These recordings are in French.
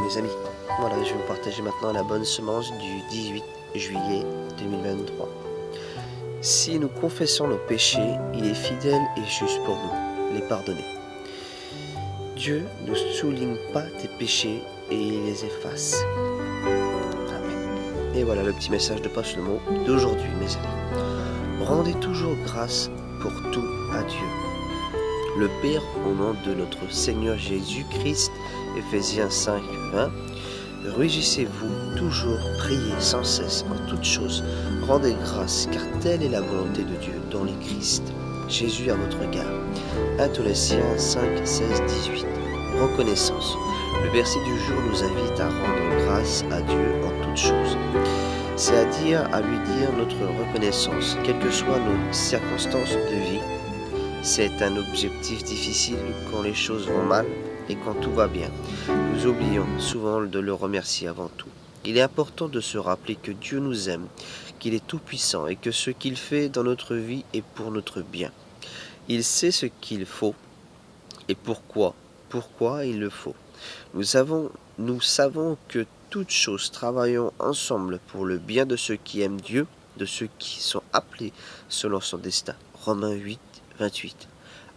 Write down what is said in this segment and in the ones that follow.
mes amis. Voilà, je vais vous partager maintenant la bonne semence du 18 juillet 2023. Si nous confessons nos péchés, il est fidèle et juste pour nous les pardonner. Dieu ne souligne pas tes péchés et il les efface. Amen. Et voilà le petit message de Passe le mot d'aujourd'hui, mes amis. Rendez toujours grâce pour tout à Dieu, le Père, au nom de notre Seigneur Jésus-Christ. Éphésiens 5, 20. Réjouissez-vous toujours, priez sans cesse en toutes choses. Rendez grâce, car telle est la volonté de Dieu dans les Christ. Jésus à votre égard. 1 Thessaloniciens 5, 16, 18. Reconnaissance. Le verset du jour nous invite à rendre grâce à Dieu en toutes choses. C'est à lui dire notre reconnaissance, quelles que soient nos circonstances de vie. C'est un objectif difficile quand les choses vont mal et quand tout va bien. Nous oublions souvent de le remercier avant tout. Il est important de se rappeler que Dieu nous aime, qu'il est tout-puissant et que ce qu'il fait dans notre vie est pour notre bien. Il sait ce qu'il faut et pourquoi il le faut. Nous savons que toutes choses travaillent ensemble pour le bien de ceux qui aiment Dieu, de ceux qui sont appelés selon son destin. Romains 8, 28.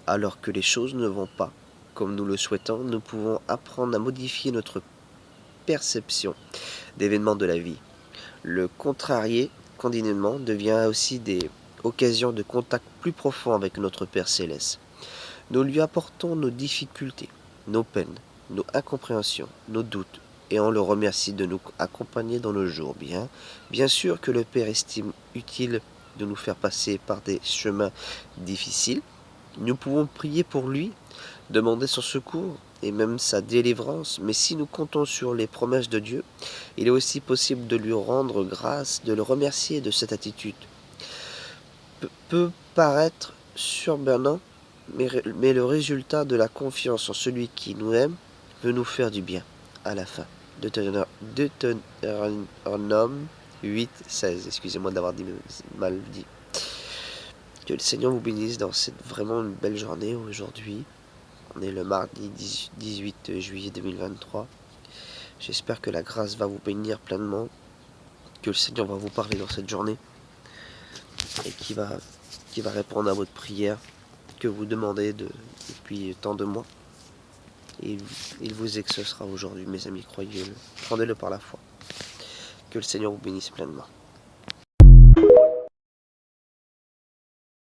Alors que les choses ne vont pas comme nous le souhaitons, nous pouvons apprendre à modifier notre perception d'événements de la vie. Le contrarié continuellement devient aussi des occasions de contact plus profond avec notre Père Céleste. Nous lui apportons nos difficultés, nos peines, nos incompréhensions, nos doutes, et on le remercie de nous accompagner dans nos jours. Bien sûr que le Père estime utile de nous faire passer par des chemins difficiles. Nous pouvons prier pour lui, demander son secours et même sa délivrance, mais si nous comptons sur les promesses de Dieu, il est aussi possible de lui rendre grâce, de le remercier de cette attitude. Peut paraître surprenant, mais le résultat de la confiance en celui qui nous aime veut nous faire du bien à la fin. Deutéronome 8, 16. Excusez-moi d'avoir mal dit. Que le Seigneur vous bénisse dans cette vraiment une belle journée aujourd'hui. On est le mardi 18 juillet 2023. J'espère que la grâce va vous bénir pleinement, que le Seigneur va vous parler dans cette journée et qui va répondre à votre prière que vous demandez depuis tant de mois. Et il vous exaucera aujourd'hui, mes amis, croyez-le. Prenez-le par la foi. Que le Seigneur vous bénisse pleinement.